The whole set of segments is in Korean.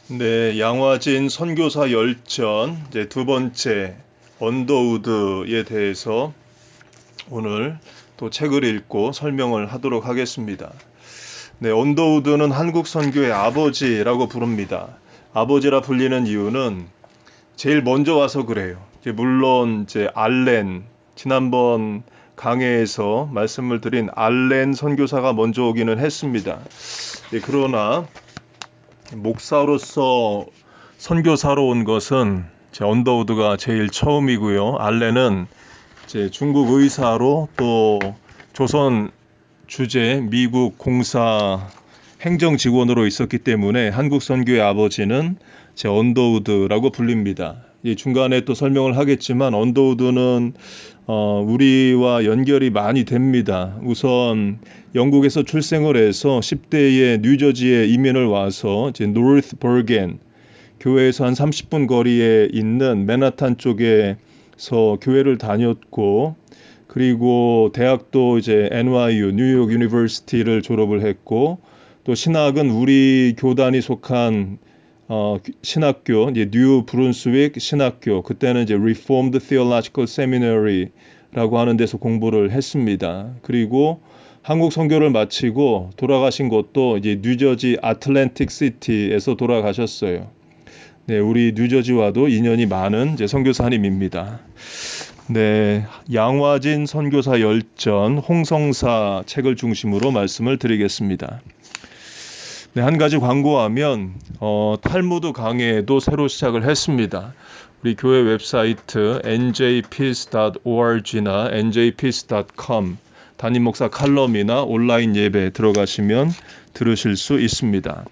네, 양화진 선교사 열전 이제 두 번째 언더우드에 대해서 오늘 또 책을 읽고 설명을 하도록 하겠습니다. 네, 언더우드는 한국 선교의 아버지라고 부릅니다. 아버지라 불리는 이유는 제일 먼저 와서 그래요. 물론 알렌, 지난번 강해에서 말씀을 드린 알렌 선교사가 먼저 오기는 했습니다. 그러나 목사로서 선교사로 온 것은 언더우드가 제일 처음이고요. 알렌은 중국 의사로 또 조선 주재 미국 공사 행정 직원으로 있었기 때문에 한국 선교의 아버지는 언더우드라고 불립니다. 중간에 또 설명을 하겠지만 언더우드는 우리와 연결이 많이 됩니다. 우선 영국에서 출생을 해서 10대에 뉴저지에 이민을 와서 노르스 버겐 교회에서 한 30분 거리에 있는 맨하탄 쪽에서 교회를 다녔고, 그리고 대학도 NYU 뉴욕 유니버시티를 졸업을 했고, 또 신학은 우리 교단이 속한 신학교, 뉴 브룬스윅 신학교, 그때는 Reformed Theological Seminary라고 하는 데서 공부를 했습니다. 그리고 한국 선교를 마치고 돌아가신 곳도 뉴저지 아틀랜틱 시티에서 돌아가셨어요. 네, 우리 뉴저지와도 인연이 많은 선교사님입니다. 네, 양화진 선교사 열전 홍성사 책을 중심으로 말씀을 드리겠습니다. 네, 한 가지 광고하면 탈무드 강해도 새로 시작을 했습니다. 우리 교회 웹사이트 njpeace.org나 njpeace.com 담임 목사 칼럼이나 온라인 예배 들어가시면 들으실 수 있습니다.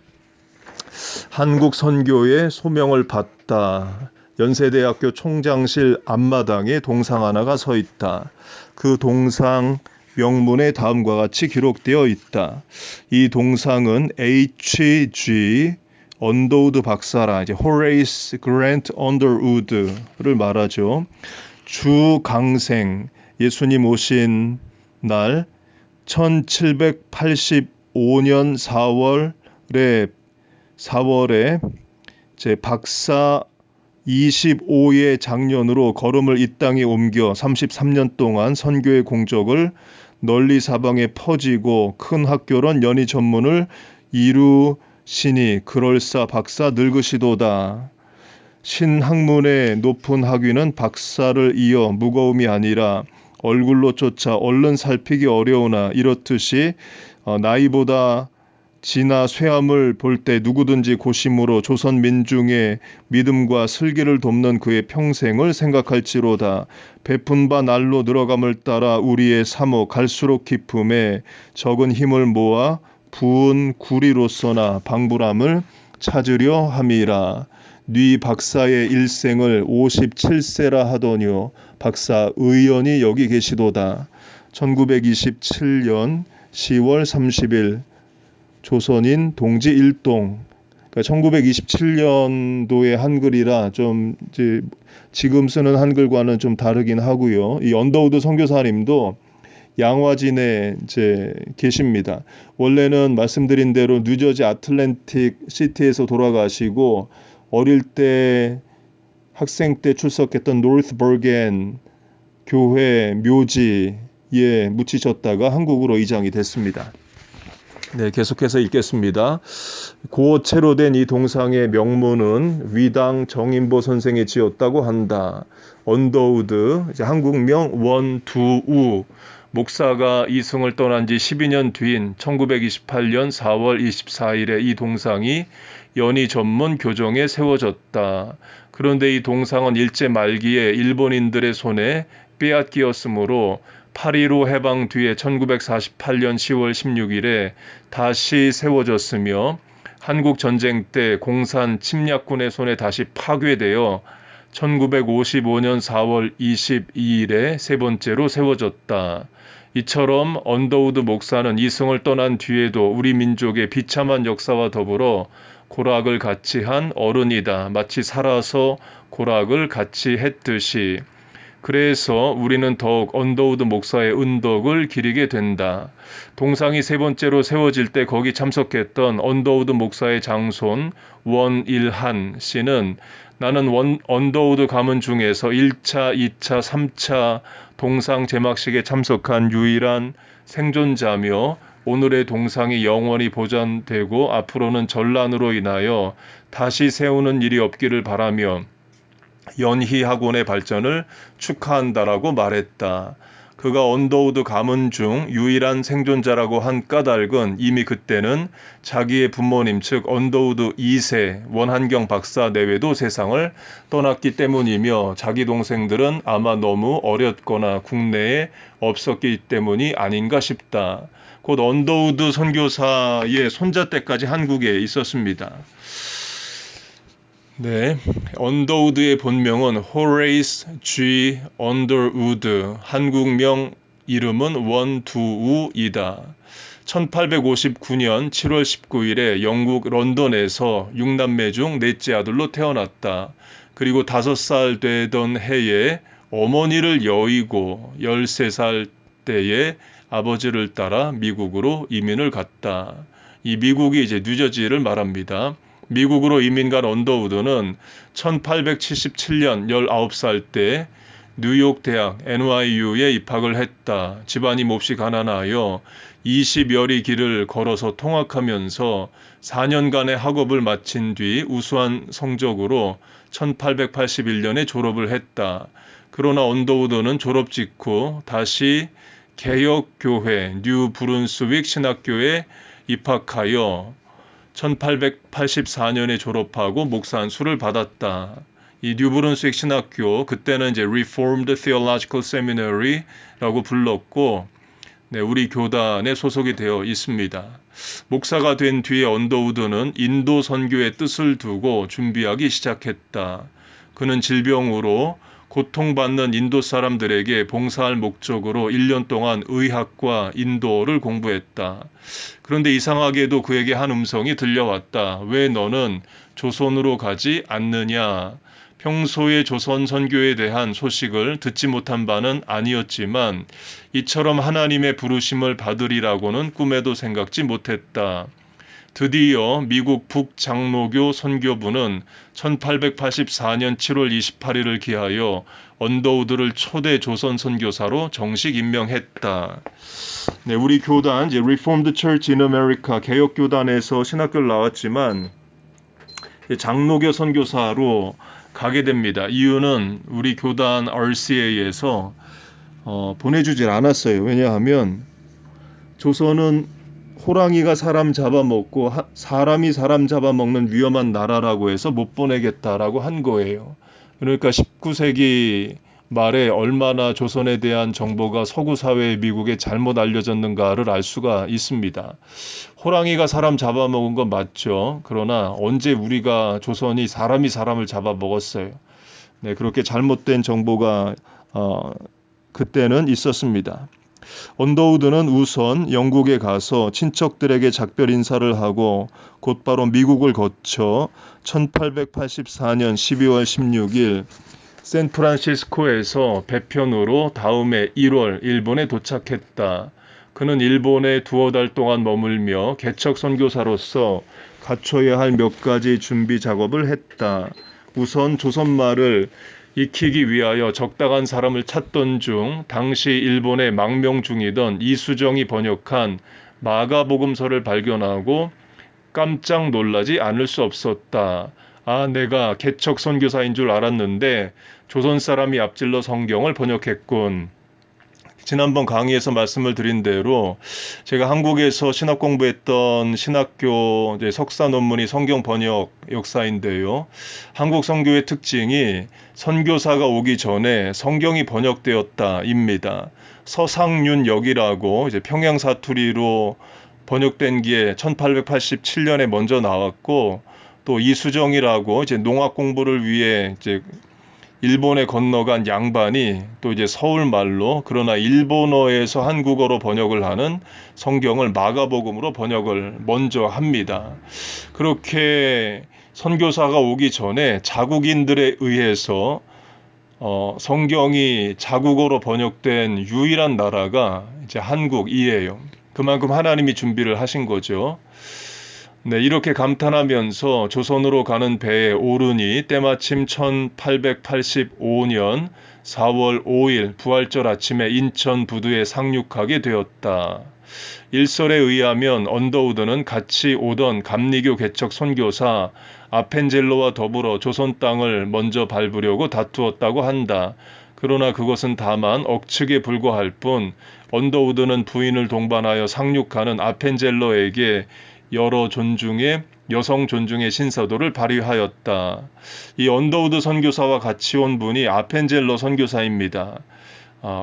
한국 선교의 소명을 받다. 연세대학교 총장실 앞마당에 동상 하나가 서 있다. 그 동상 명문에 다음과 같이 기록되어 있다. 이 동상은 H.G. 언더우드 박사라, 호레이스 그랜트 언더우드를 말하죠. 주 강생, 예수님 오신 날 1785년 4월에 박사 25의 장년으로 걸음을 이 땅에 옮겨 33년 동안 선교의 공적을 널리 사방에 퍼지고 큰 학교론 연희 전문을 이루시니 그럴싸 박사 늙으시도다. 신학문의 높은 학위는 박사를 이어 무거움이 아니라 얼굴로 쫓아 얼른 살피기 어려우나 이렇듯이 나이보다 지나 쇠함을 볼 때 누구든지 고심으로 조선 민중의 믿음과 슬기를 돕는 그의 평생을 생각할지로다. 베푼 바 날로 늘어감을 따라 우리의 사모 갈수록 깊음에 적은 힘을 모아 부은 구리로서나 방불함을 찾으려 함이라. 네 박사의 일생을 57세라 하더뇨. 박사 의연히 여기 계시도다. 1927년 10월 30일 조선인 동지 일동. 그러니까 1927년도의 한글이라 좀 지금 쓰는 한글과는 좀 다르긴 하고요. 이 언더우드 선교사님도 양화진에 계십니다. 원래는 말씀드린 대로 뉴저지 아틀랜틱 시티에서 돌아가시고 어릴 때 학생 때 출석했던 노르스 버겐 교회 묘지에 묻히셨다가 한국으로 이장이 됐습니다. 네, 계속해서 읽겠습니다. 고어체로 된 이 동상의 명문은 위당 정인보 선생이 지었다고 한다. 언더우드, 한국명 원두우. 목사가 이승을 떠난 지 12년 뒤인 1928년 4월 24일에 이 동상이 연희 전문 교정에 세워졌다. 그런데 이 동상은 일제 말기에 일본인들의 손에 빼앗기었으므로 8.15 해방 뒤에 1948년 10월 16일에 다시 세워졌으며 한국 전쟁 때 공산 침략군의 손에 다시 파괴되어 1955년 4월 22일에 세 번째로 세워졌다. 이처럼 언더우드 목사는 이승을 떠난 뒤에도 우리 민족의 비참한 역사와 더불어 고락을 같이 한 어른이다. 마치 살아서 고락을 같이 했듯이 그래서 우리는 더욱 언더우드 목사의 은덕을 기리게 된다. 동상이 세 번째로 세워질 때 거기 참석했던 언더우드 목사의 장손 원일한 씨는 나는 언더우드 가문 중에서 1차, 2차, 3차 동상 제막식에 참석한 유일한 생존자며 오늘의 동상이 영원히 보존되고 앞으로는 전란으로 인하여 다시 세우는 일이 없기를 바라며 연희 학원의 발전을 축하한다라고 말했다. 그가 언더우드 가문 중 유일한 생존자라고 한 까닭은 이미 그때는 자기의 부모님 즉 언더우드 2세 원한경 박사 내외도 세상을 떠났기 때문이며 자기 동생들은 아마 너무 어렸거나 국내에 없었기 때문이 아닌가 싶다. 곧 언더우드 선교사의 손자 때까지 한국에 있었습니다. 네, 언더우드의 본명은 호레이스 G. 언더우드, 한국명 이름은 원두우이다. 1859년 7월 19일에 영국 런던에서 6남매 중 넷째 아들로 태어났다. 그리고 5살 되던 해에 어머니를 여의고 13살 때에 아버지를 따라 미국으로 이민을 갔다. 이 미국이 이제 뉴저지를 말합니다. 미국으로 이민 간 언더우드는 1877년 19살 때 뉴욕 대학 NYU에 입학을 했다. 집안이 몹시 가난하여 20여리 길을 걸어서 통학하면서 4년간의 학업을 마친 뒤 우수한 성적으로 1881년에 졸업을 했다. 그러나 언더우드는 졸업 직후 다시 개혁교회 뉴 브룬스윅 신학교에 입학하여 1884년에 졸업하고 목사 안수를 받았다. 이 뉴브룬스윅 신학교, 그때는 이제 Reformed Theological Seminary라고 불렀고, 네, 우리 교단에 소속이 되어 있습니다. 목사가 된 뒤에 언더우드는 인도 선교의 뜻을 두고 준비하기 시작했다. 그는 질병으로 고통받는 인도 사람들에게 봉사할 목적으로 1년 동안 의학과 인도를 공부했다. 그런데 이상하게도 그에게 한 음성이 들려왔다. 왜 너는 조선으로 가지 않느냐? 평소에 조선 선교에 대한 소식을 듣지 못한 바는 아니었지만 이처럼 하나님의 부르심을 받으리라고는 꿈에도 생각지 못했다. 드디어 미국 북장로교 선교부는 1884년 7월 28일을 기하여 언더우드를 초대 조선 선교사로 정식 임명했다. 네, 우리 교단 이제 Reformed Church in America 개혁교단에서 신학교를 나왔지만 장로교 선교사로 가게 됩니다. 이유는 우리 교단 RCA에서 보내주질 않았어요. 왜냐하면 조선은 호랑이가 사람 잡아먹고 사람이 사람 잡아먹는 위험한 나라라고 해서 못 보내겠다라고 한 거예요. 그러니까 19세기 말에 얼마나 조선에 대한 정보가 서구 사회의 미국에 잘못 알려졌는가를 알 수가 있습니다. 호랑이가 사람 잡아먹은 건 맞죠. 그러나 언제 우리가 조선이 사람이 사람을 잡아먹었어요. 네, 그렇게 잘못된 정보가 그때는 있었습니다. 언더우드는 우선 영국에 가서 친척들에게 작별 인사를 하고 곧바로 미국을 거쳐 1884년 12월 16일 샌프란시스코에서 배편으로 다음해 1월 일본에 도착했다. 그는 일본에 2달 동안 머물며 개척 선교사로서 갖춰야 할 몇 가지 준비 작업을 했다. 우선 조선말을 익히기 위하여 적당한 사람을 찾던 중 당시 일본에 망명 중이던 이수정이 번역한 마가복음서를 발견하고 깜짝 놀라지 않을 수 없었다. 아, 내가 개척 선교사인 줄 알았는데 조선 사람이 앞질러 성경을 번역했군. 지난번 강의에서 말씀을 드린 대로 제가 한국에서 신학 공부했던 신학교 석사 논문이 성경 번역 역사인데요. 한국 선교의 특징이 선교사가 오기 전에 성경이 번역되었다입니다. 서상윤역이라고 평양 사투리로 번역된 게 1887년에 먼저 나왔고 또 이수정이라고 농학 공부를 위해 일본에 건너간 양반이 또 서울 말로 그러나 일본어에서 한국어로 번역을 하는 성경을 마가복음으로 번역을 먼저 합니다. 그렇게 선교사가 오기 전에 자국인들에 의해서 성경이 자국어로 번역된 유일한 나라가 이제 한국이에요. 그만큼 하나님이 준비를 하신 거죠. 네, 이렇게 감탄하면서 조선으로 가는 배에 오르니 때마침 1885년 4월 5일 부활절 아침에 인천 부두에 상륙하게 되었다. 일설에 의하면 언더우드는 같이 오던 감리교 개척 선교사 아펜젤로와 더불어 조선 땅을 먼저 밟으려고 다투었다고 한다. 그러나 그것은 다만 억측에 불과할 뿐 언더우드는 부인을 동반하여 상륙하는 아펜젤로에게 여성 존중의 신사도를 발휘하였다. 이 언더우드 선교사와 같이 온 분이 아펜젤로 선교사입니다.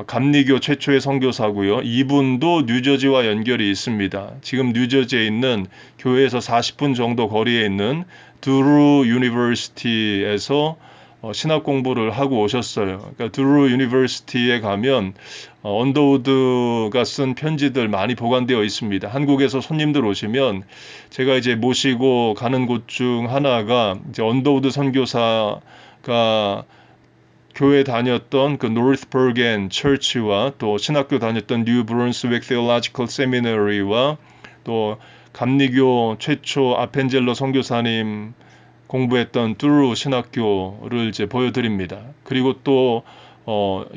감리교 최초의 선교사고요. 이분도 뉴저지와 연결이 있습니다. 지금 뉴저지에 있는 교회에서 40분 정도 거리에 있는 드루 유니버시티에서 신학 공부를 하고 오셨어요. 그러니까 드루 유니버시티에 가면 언더우드가 쓴 편지들 많이 보관되어 있습니다. 한국에서 손님들 오시면 제가 이제 모시고 가는 곳 중 하나가 이제 언더우드 선교사가 교회 다녔던 그 노스 버겐 처치와 또 신학교 다녔던 뉴 브룬스윅 테올로지컬 세미너리와 또 감리교 최초 아펜젤로 선교사님 공부했던 드루 신학교를 이제 보여드립니다. 그리고 또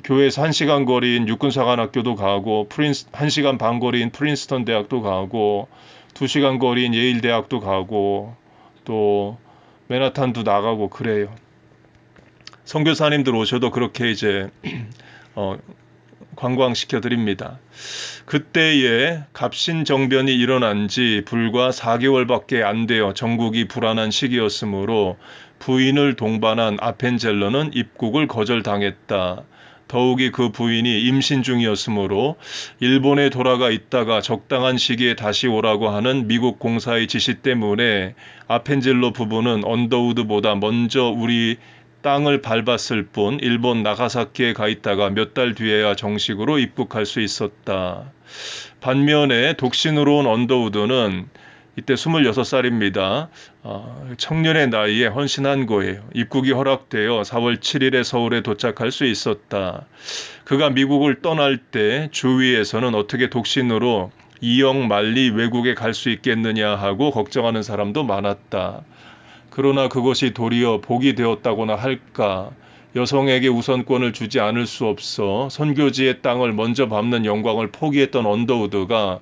교회에서 1시간 거리인 육군사관학교도 가고 1시간 반 거리인 프린스턴 대학도 가고 2시간 거리인 예일 대학도 가고 또 맨하탄도 나가고 그래요. 선교사님들 오셔도 그렇게 이제 관광시켜 드립니다. 그때에 갑신정변이 일어난 지 불과 4개월밖에 안 되어 전국이 불안한 시기였으므로 부인을 동반한 아펜젤러는 입국을 거절당했다. 더욱이 그 부인이 임신 중이었으므로 일본에 돌아가 있다가 적당한 시기에 다시 오라고 하는 미국 공사의 지시 때문에 아펜젤로 부부는 언더우드보다 먼저 우리 땅을 밟았을 뿐 일본 나가사키에 가 있다가 몇 달 뒤에야 정식으로 입국할 수 있었다. 반면에 독신으로 온 언더우드는 이때 26살입니다. 청년의 나이에 헌신한 거예요. 입국이 허락되어 4월 7일에 서울에 도착할 수 있었다. 그가 미국을 떠날 때 주위에서는 어떻게 독신으로 이영 말리 외국에 갈 수 있겠느냐 하고 걱정하는 사람도 많았다. 그러나 그것이 도리어 복이 되었다고나 할까. 여성에게 우선권을 주지 않을 수 없어 선교지의 땅을 먼저 밟는 영광을 포기했던 언더우드가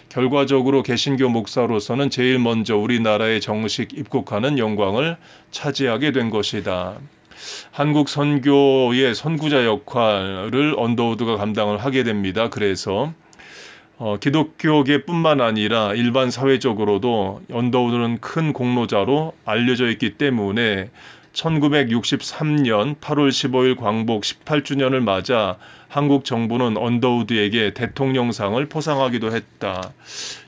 결과적으로 개신교 목사로서는 제일 먼저 우리나라에 정식 입국하는 영광을 차지하게 된 것이다. 한국 선교의 선구자 역할을 언더우드가 감당을 하게 됩니다. 그래서 기독교계뿐만 아니라 일반 사회적으로도 언더우드는 큰 공로자로 알려져 있기 때문에 1963년 8월 15일 광복 18주년을 맞아 한국 정부는 언더우드에게 대통령상을 포상하기도 했다.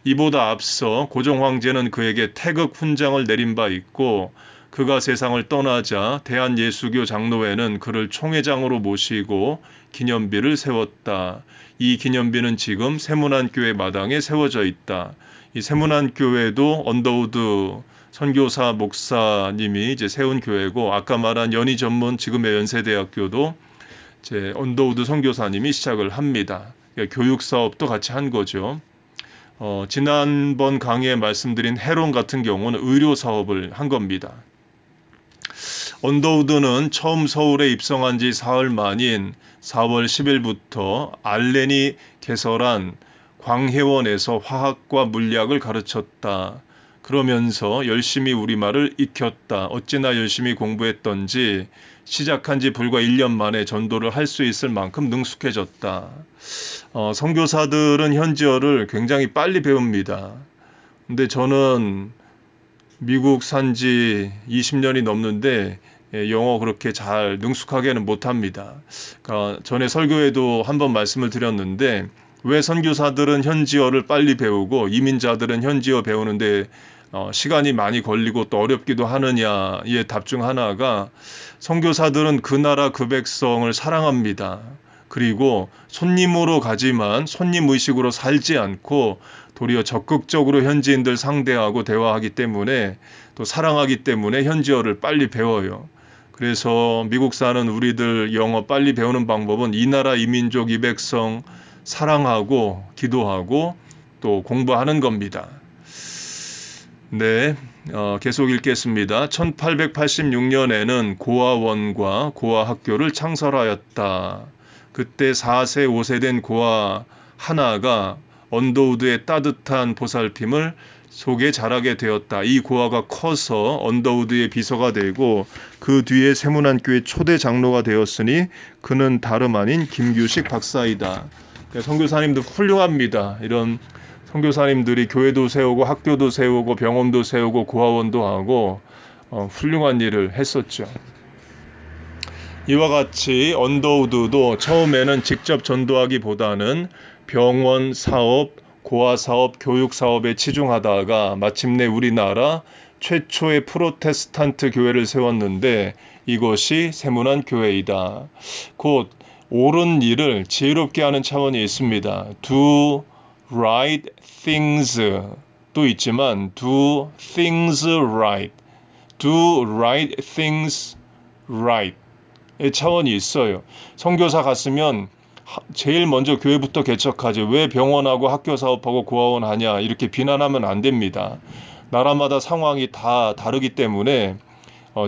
이보다 앞서 고종 황제는 그에게 태극 훈장을 내린 바 있고 그가 세상을 떠나자 대한예수교 장로회는 그를 총회장으로 모시고 기념비를 세웠다. 이 기념비는 지금 세문안교회 마당에 세워져 있다. 이 세문안교회도 언더우드 선교사 목사님이 이제 세운 교회고 아까 말한 연희 전문 지금의 연세대학교도 이제 언더우드 선교사님이 시작을 합니다. 그러니까 교육 사업도 같이 한 거죠. 지난번 강의에 말씀드린 헤론 같은 경우는 의료 사업을 한 겁니다. 언더우드는 처음 서울에 입성한 지 사흘 만인 4월 10일부터 알렌이 개설한 광해원에서 화학과 물리학을 가르쳤다. 그러면서 열심히 우리말을 익혔다. 어찌나 열심히 공부했던지 시작한 지 불과 1년 만에 전도를 할 수 있을 만큼 능숙해졌다. 선교사들은 현지어를 굉장히 빨리 배웁니다. 근데 저는 미국 산지 20년이 넘는데 영어 그렇게 잘 능숙하게는 못합니다. 그러니까 전에 설교에도 한번 말씀을 드렸는데 왜 선교사들은 현지어를 빨리 배우고 이민자들은 현지어 배우는데 시간이 많이 걸리고 또 어렵기도 하느냐의 답 중 하나가 선교사들은 그 나라 그 백성을 사랑합니다. 그리고 손님으로 가지만 손님의식으로 살지 않고 도리어 적극적으로 현지인들 상대하고 대화하기 때문에 또 사랑하기 때문에 현지어를 빨리 배워요. 그래서 미국 사는 우리들 영어 빨리 배우는 방법은 이 나라 이 민족 이 백성 사랑하고 기도하고 또 공부하는 겁니다. 네, 계속 읽겠습니다. 1886년에는 고아원과 고아학교를 창설하였다. 그때 4세, 5세 된 고아 하나가 언더우드의 따뜻한 보살핌을 속에 자라게 되었다. 이 고아가 커서 언더우드의 비서가 되고 그 뒤에 세문안교의 초대 장로가 되었으니 그는 다름 아닌 김규식 박사이다. 선교사님도 훌륭합니다. 이런 선교사님들이 교회도 세우고 학교도 세우고 병원도 세우고 고아원도 하고 훌륭한 일을 했었죠. 이와 같이 언더우드도 처음에는 직접 전도하기보다는 병원 사업, 고아 사업, 교육 사업에 치중하다가 마침내 우리나라 최초의 프로테스탄트 교회를 세웠는데 이것이 세문안 교회이다. 곧 옳은 일을 지혜롭게 하는 차원이 있습니다. Do right things 도 있지만 do things right, do right things right 의 차원이 있어요. 선교사 갔으면 제일 먼저 교회부터 개척하지 왜 병원하고 학교 사업하고 고아원 하냐 이렇게 비난하면 안 됩니다. 나라마다 상황이 다 다르기 때문에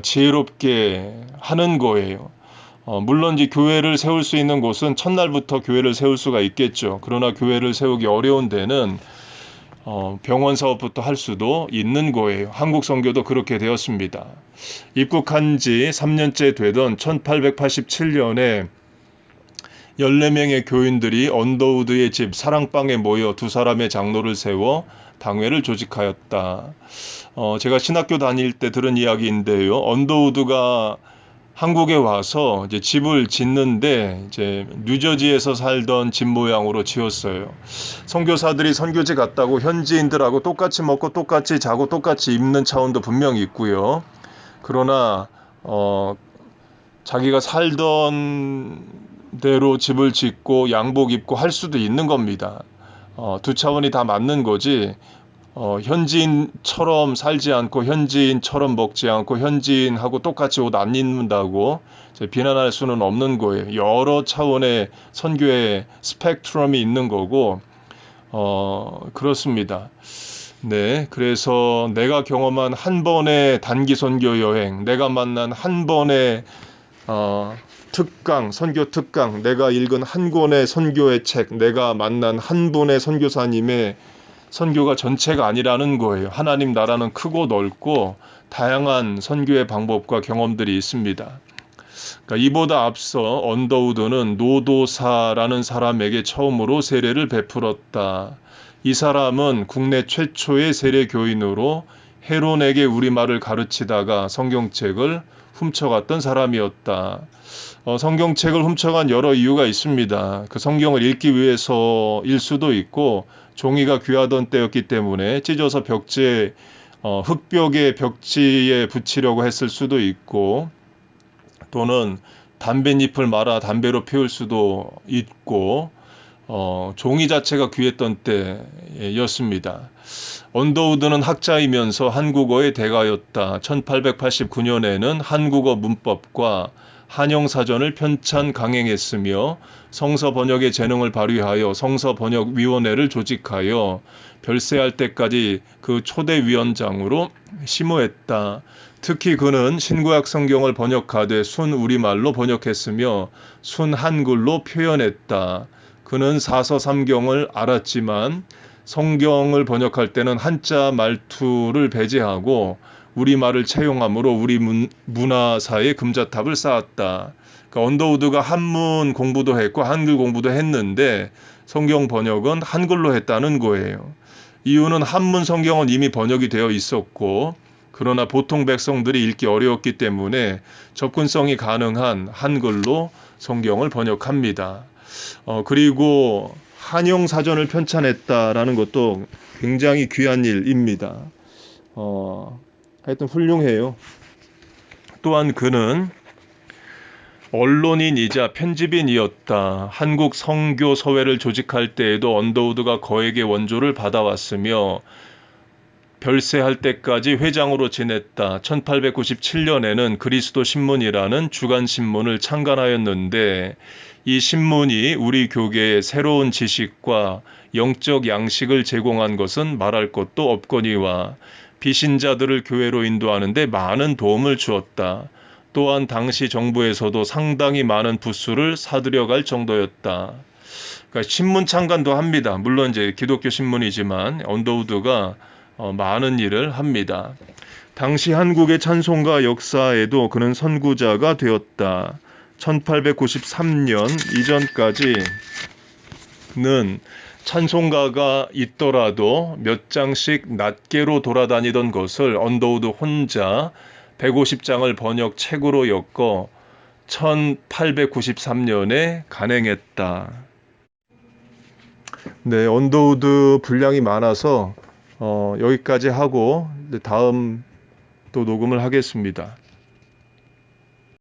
지혜롭게 하는 거예요. 물론 이제 교회를 세울 수 있는 곳은 첫날부터 교회를 세울 수가 있겠죠. 그러나 교회를 세우기 어려운 데는 병원 사업부터 할 수도 있는 거예요. 한국 선교도 그렇게 되었습니다. 입국한 지 3년째 되던 1887년에 14명의 교인들이 언더우드의 집 사랑방에 모여 두 사람의 장로를 세워 당회를 조직하였다. 제가 신학교 다닐 때 들은 이야기인데요. 언더우드가 한국에 와서 이제 집을 짓는데 이제 뉴저지에서 살던 집 모양으로 지었어요. 선교사들이 선교지 갔다고 현지인들하고 똑같이 먹고 똑같이 자고 똑같이 입는 차원도 분명히 있고요. 그러나 자기가 살던 대로 집을 짓고 양복 입고 할 수도 있는 겁니다. 두 차원이 다 맞는 거지. 현지인처럼 살지 않고 현지인처럼 먹지 않고 현지인하고 똑같이 옷 안 입는다고 비난할 수는 없는 거예요. 여러 차원의 선교의 스펙트럼이 있는 거고 그렇습니다. 네, 그래서 내가 경험한 한 번의 단기 선교 여행, 내가 만난 한 번의 특강, 선교 특강, 내가 읽은 한 권의 선교의 책, 내가 만난 한 분의 선교사님의 선교가 전체가 아니라는 거예요. 하나님 나라는 크고 넓고 다양한 선교의 방법과 경험들이 있습니다. 그러니까 이보다 앞서 언더우드는 노도사라는 사람에게 처음으로 세례를 베풀었다. 이 사람은 국내 최초의 세례 교인으로 헤론에게 우리말을 가르치다가 성경책을 훔쳐갔던 사람이었다. 성경책을 훔쳐간 여러 이유가 있습니다. 그 성경을 읽기 위해서일 수도 있고 종이가 귀하던 때였기 때문에 찢어서 벽지에 흙벽에 벽지에 붙이려고 했을 수도 있고 또는 담뱃잎을 말아 담배로 피울 수도 있고 종이 자체가 귀했던 때였습니다. 언더우드는 학자이면서 한국어의 대가였다. 1889년에는 한국어 문법과 한영사전을 편찬 강행했으며 성서 번역의 재능을 발휘하여 성서 번역위원회를 조직하여 별세할 때까지 그 초대 위원장으로 심우했다. 특히 그는 신구약 성경을 번역하되 순 우리말로 번역했으며 순 한글로 표현했다. 그는 사서삼경을 알았지만 성경을 번역할 때는 한자 말투를 배제하고 우리말을 채용함으로 우리 문화사에 금자탑을 쌓았다. 그러니까 언더우드가 한문 공부도 했고 한글 공부도 했는데 성경 번역은 한글로 했다는 거예요. 이유는 한문 성경은 이미 번역이 되어 있었고 그러나 보통 백성들이 읽기 어려웠기 때문에 접근성이 가능한 한글로 성경을 번역합니다. 그리고 한영사전을 편찬했다라는 것도 굉장히 귀한 일입니다. 하여튼 훌륭해요. 또한 그는 언론인이자 편집인이었다. 한국 선교서회를 조직할 때에도 언더우드가 거액의 원조를 받아왔으며 별세할 때까지 회장으로 지냈다. 1897년에는 그리스도 신문이라는 주간 신문을 창간하였는데 이 신문이 우리 교계에 새로운 지식과 영적 양식을 제공한 것은 말할 것도 없거니와 비신자들을 교회로 인도하는 데 많은 도움을 주었다. 또한 당시 정부에서도 상당히 많은 부수를 사들여갈 정도였다. 그러니까 신문 창간도 합니다. 물론 이제 기독교 신문이지만 언더우드가 많은 일을 합니다. 당시 한국의 찬송가 역사에도 그는 선구자가 되었다. 1893년 이전까지는 찬송가가 있더라도 몇 장씩 낱개로 돌아다니던 것을 언더우드 혼자 150장을 번역 책으로 엮어 1893년에 간행했다. 네, 언더우드 분량이 많아서 여기까지 하고 다음 또 녹음을 하겠습니다.